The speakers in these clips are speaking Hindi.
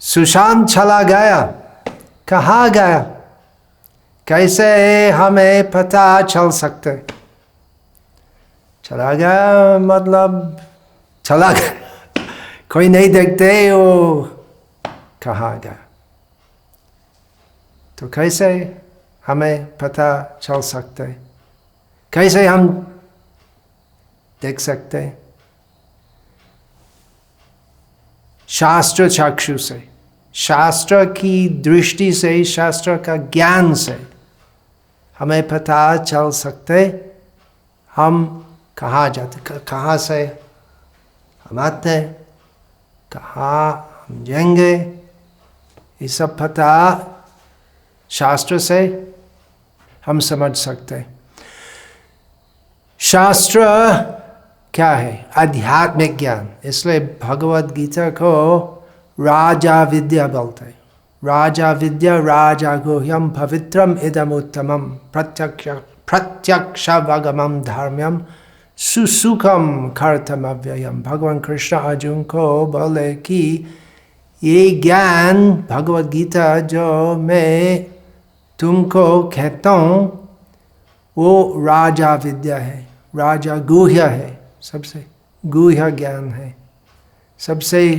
सुशांत चला गया, कहाँ गया? कैसे हमें पता चल सकते? चला गया मतलब चला गया, कोई नहीं देखते वो कहाँ गया। तो कैसे हमें पता चल सकते? कैसे हम देख सकते? शास्त्र चक्षु से, शास्त्र की दृष्टि से, शास्त्र का ज्ञान से हमें पता चल सकते हम कहाँ जाते, कहाँ से हम आते, कहाँ हम जाएंगे। ये सब पता शास्त्र से हम समझ सकते। शास्त्र क्या है? आध्यात्मिक ज्ञान। इसलिए भगवद गीता को राजा विद्या बोलते हैं। राजा विद्या राजा गुह्यम पवित्रम इदम उत्तमम प्रत्यक्षावगमं धर्म्यम सुसुखम खर्तम अव्ययम। भगवान कृष्ण अर्जुन को बोले कि ये ज्ञान भगवद गीता जो मैं तुमको कहता हूँ वो राजा विद्या है, राजा गुह्य है, सबसे गुह्य ज्ञान है, सबसे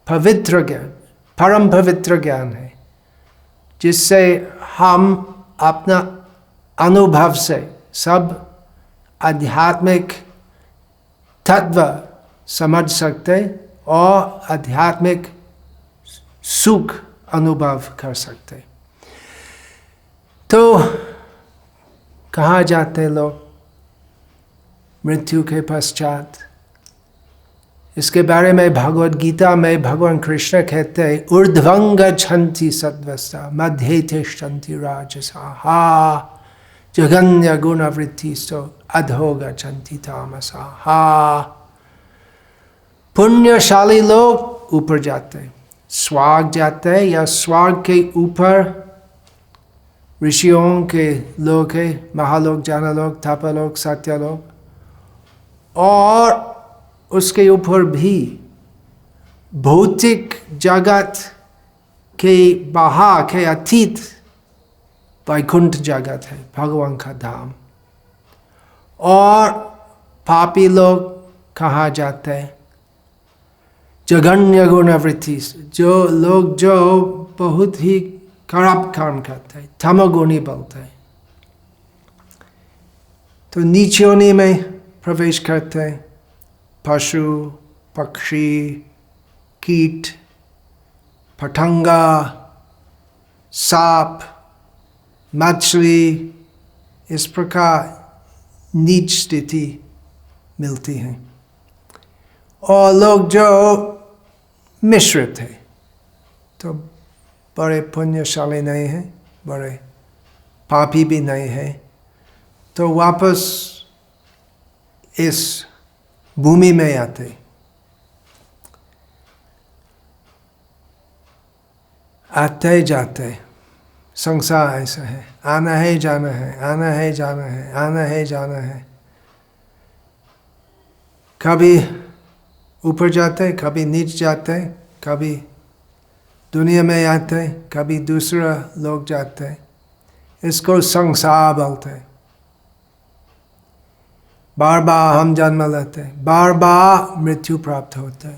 पवित्र ज्ञान, परम पवित्र ज्ञान है, जिससे हम अपना अनुभव से सब आध्यात्मिक तत्व समझ सकते और आध्यात्मिक सुख अनुभव कर सकते। तो कहाँ जाते लोग मृत्यु के पश्चात? इसके बारे में भगवद गीता में भगवान कृष्ण कहते हैं ऊर्ध्वं गच्छन्ति सत्त्वस्ता मध्ये तिष्ठन्ति राजसाः जघन्य गुणवृत्तिस्तो अधो गच्छन्ति तामसाः। पुण्यशाली लोग ऊपर जाते, स्वर्ग जाते, या स्वर्ग के ऊपर ऋषियों के लोग है, महालोक, जानलोक, थापालोक, सत्यलोक, और उसके ऊपर भी भौतिक जगत के बाहर के अतीत वैकुंठ जगत है, भगवान का धाम। और पापी लोग कहाँ जाते हैं? जघन्य गुणवृत्ति, जो लोग जो बहुत ही खराब काम करते हैं, तमोगुणी बोलते हैं, तो नीचोनी में प्रवेश करते हैं। पशु, पक्षी, कीट, पतंगा, सांप, मछली, इस प्रकार नीच स्थिति मिलती है। और लोग जो मिश्रित है, तो बड़े पुण्यशाली नहीं है, बड़े पापी भी नहीं है, तो वापस इस भूमि में आते। आते जाते, संसार ऐसा है, आना है जाना है, आना है जाना है, आना है जाना है। कभी ऊपर जाते, कभी नीचे जाते, कभी दुनिया में आते, कभी दूसरा लोग जाते। इसको संसार बोलते। बार बार हम जन्म लेते, बार बार मृत्यु प्राप्त होते।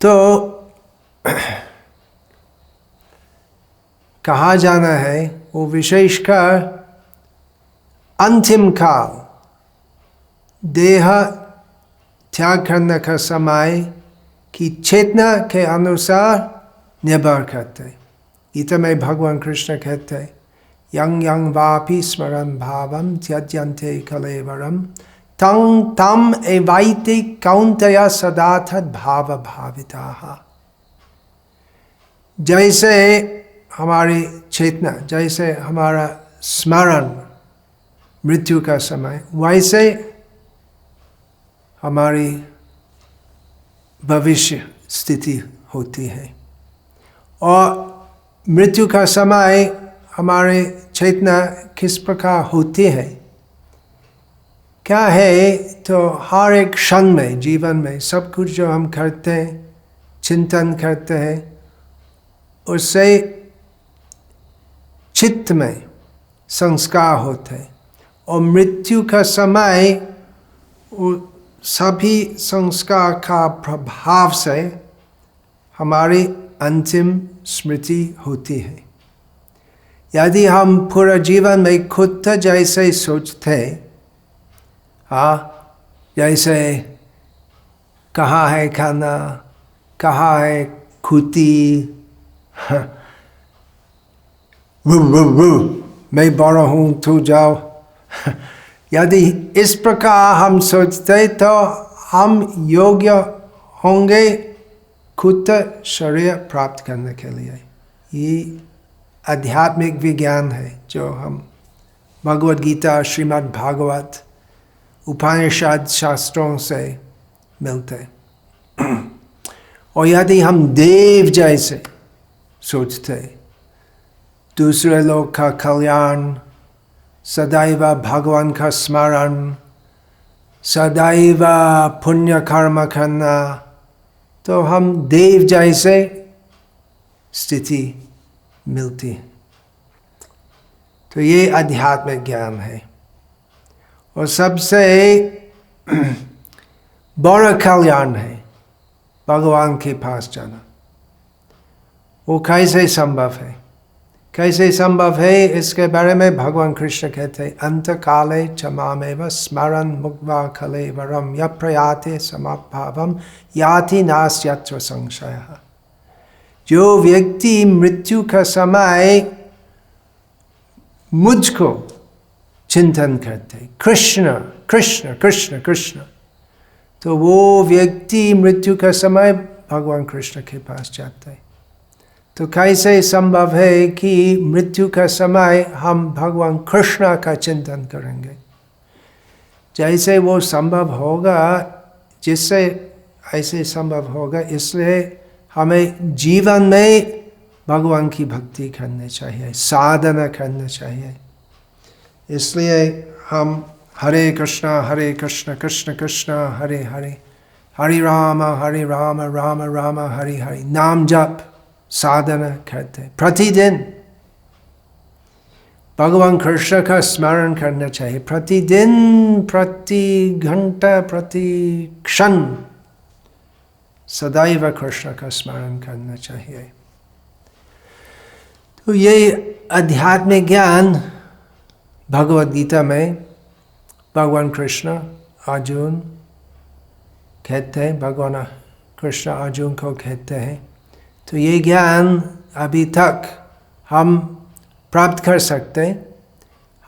तो कहाँ जाना है? वो विशेषकर अंतिम काल, देह त्याग करने का समय की चेतना के अनुसार निर्भर करते। गीता में भगवान कृष्ण कहते हैं यं यं वापि स्मरन् भावं त्यज्यन्ते कलेवरं तं तम एवैति कौन्तेय सदा तद् भाव भाविताः। जैसे हमारी चेतना, जैसे हमारा स्मरण मृत्यु का समय, वैसे हमारी भविष्य स्थिति होती है। और मृत्यु का समय हमारे चेतना किस प्रकार होती है, क्या है? तो हर एक क्षण में, जीवन में सब कुछ जो हम करते हैं चिंतन करते हैं, उससे चित्त में संस्कार होते हैं और मृत्यु का समय सभी संस्कार का प्रभाव से हमारी अंतिम स्मृति होती है। यदि हम पूरा जीवन में खुद जैसे सोचते, जैसे कहाँ है खाना, कहाँ है खूटी, मैं बड़ा हूँ तू जाओ, यदि इस प्रकार हम सोचते तो हम योग्य होंगे खुद शरीर प्राप्त करने के लिए। ये आध्यात्मिक विज्ञान है जो हम भगवद गीता, श्रीमद् भागवत, उपनिषद शास्त्रों से मिलते। और यदि हम देव जैसे सोचते, दूसरे लोग का कल्याण, सदैव भगवान का स्मरण, सदैव पुण्य कर्म करना, तो हम देव जैसे स्थिति मिलती है। तो ये आध्यात्मिक ज्ञान है। और सबसे बड़ा कल्याण है भगवान के पास जाना। वो कैसे संभव है? कैसे संभव है इसके बारे में भगवान कृष्ण कहते, अंत काले च मामेव स्मरन् मुक्त्वा कलेवरम यः प्रयाते समाभावम याति नास्त्यत्र संशयः। जो व्यक्ति मृत्यु का समय मुझको चिंतन करते, कृष्ण कृष्ण कृष्ण कृष्ण, तो वो व्यक्ति मृत्यु का समय भगवान कृष्ण के पास जाता है। तो कैसे संभव है कि मृत्यु का समय हम भगवान कृष्ण का चिंतन करेंगे? जैसे वो संभव होगा, जिससे ऐसे संभव होगा, इसलिए हमें जीवन में भगवान की भक्ति करनी चाहिए, साधना करना चाहिए। इसलिए हम हरे कृष्ण कृष्ण कृष्ण हरे हरे, हरे राम राम राम हरे हरे नाम जप साधना करते। प्रतिदिन भगवान कृष्ण का स्मरण करना चाहिए, प्रतिदिन, प्रति घंटा, प्रति क्षण सदैव कृष्ण का स्मरण करना चाहिए। तो ये आध्यात्मिक ज्ञान भगवद गीता में भगवान कृष्ण अर्जुन कहते हैं, भगवान कृष्ण अर्जुन को कहते हैं। तो ये ज्ञान अभी तक हम प्राप्त कर सकते।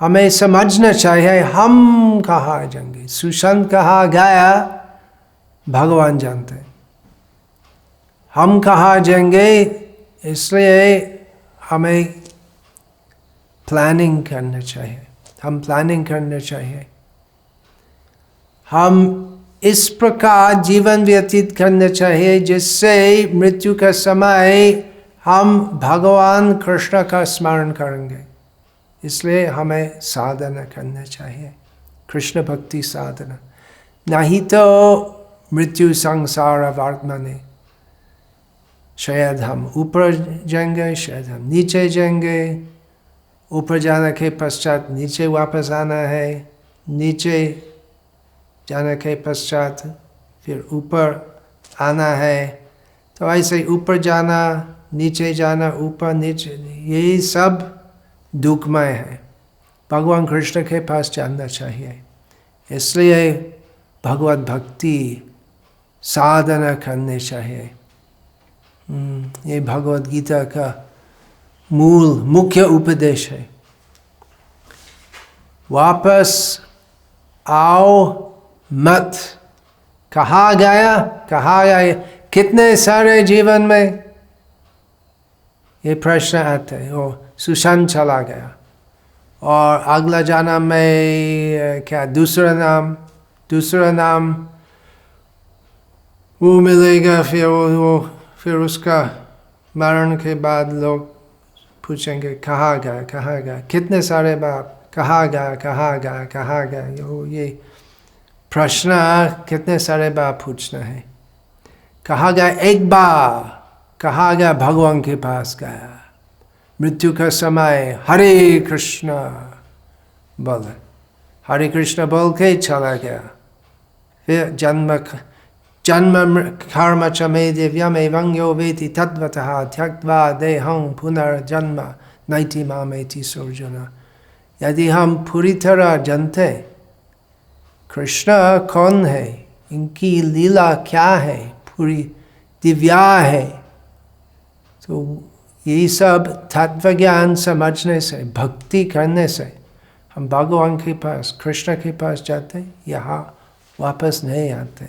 हमें समझना चाहिए हम कहाँ जाएंगे, सुशांत कहाँ गया भगवान जानते हैं, हम कहाँ जाएंगे। इसलिए हमें प्लानिंग करना चाहिए, हम प्लानिंग करना चाहिए। हम इस प्रकार जीवन व्यतीत करना चाहिए जिससे मृत्यु का समय हम भगवान कृष्ण का स्मरण करेंगे। इसलिए हमें साधना करना चाहिए, कृष्ण भक्ति साधना। नहीं तो मृत्यु संसार वर्तमाने, शायद हम ऊपर जाएंगे, शायद हम नीचे जाएंगे। ऊपर जाने के पश्चात नीचे वापस आना है, नीचे जाने के पश्चात फिर ऊपर आना है। तो ऐसे ऊपर जाना, नीचे जाना, ऊपर नीचे, यही सब दुखमय है। भगवान कृष्ण के पास जाना चाहिए। इसलिए भगवत भक्ति साधना करनी चाहिए। ये भगवद गीता का मुख्य उपदेश है। वापस आओ मत। कहाँ गया, कहाँ गया, कितने सारे जीवन में ये प्रश्न आते हैं। वो सुशांत चला गया और अगला जन्म में क्या दूसरा नाम वो मिलेगा। फिर उसका मरण के बाद लोग पूछेंगे कहाँ गया, कितने सारे बाप, कहाँ गया। ये प्रश्न कितने सारे बार पूछना है। कहा गया एक बार, कहा गया भगवान के पास गया, मृत्यु का समय हरे कृष्ण बोले, हरे कृष्ण बोल के चला गया। फिर जन्म कर्म च मे दिव्यम एवं यो वेति तद्वतः त्यक्त्वा देहं पुनर्जन्म नैति मामेति सोऽर्जुन। यदि हम पूरी तरह जानते कृष्ण कौन है, इनकी लीला क्या है, पूरी दिव्या है, तो ये सब तत्व ज्ञान समझने से, भक्ति करने से हम भगवान के पास, कृष्ण के पास जाते, यहाँ वापस नहीं आते।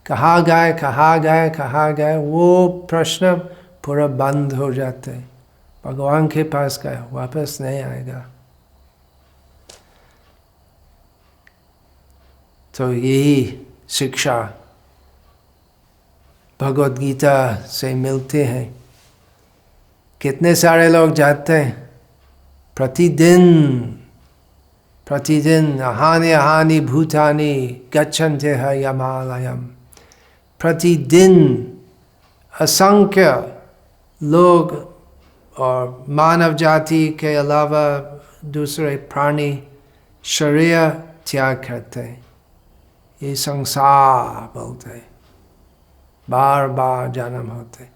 कहाँ गए कहाँ गए कहाँ गए, वो प्रश्न पूरा बंद हो जाते। भगवान के पास गए, वापस नहीं आएगा। तो यही शिक्षा भगवद गीता से मिलते हैं। कितने सारे लोग जाते हैं प्रतिदिन हानि हानि भूतानि गच्छन्ते यमालयम। प्रतिदिन असंख्य लोग और मानव जाति के अलावा दूसरे प्राणी शरीर त्याग करते हैं। ये संसार बोलते, बार बार जन्म होते,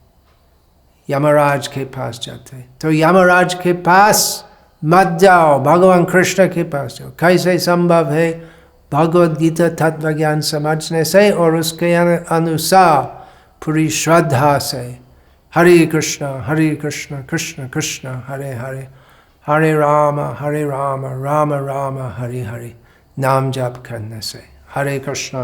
यमराज के पास जाते। तो यमराज के पास मत जाओ, भगवान कृष्ण के पास जाओ। कैसे संभव है? भगवद गीता तत्व ज्ञान समझने से और उसके अनुसार पूरी श्रद्धा से हरे कृष्ण कृष्ण कृष्ण हरे हरे, हरे राम राम राम हरे हरे नाम जप करने से। हरे कृष्ण।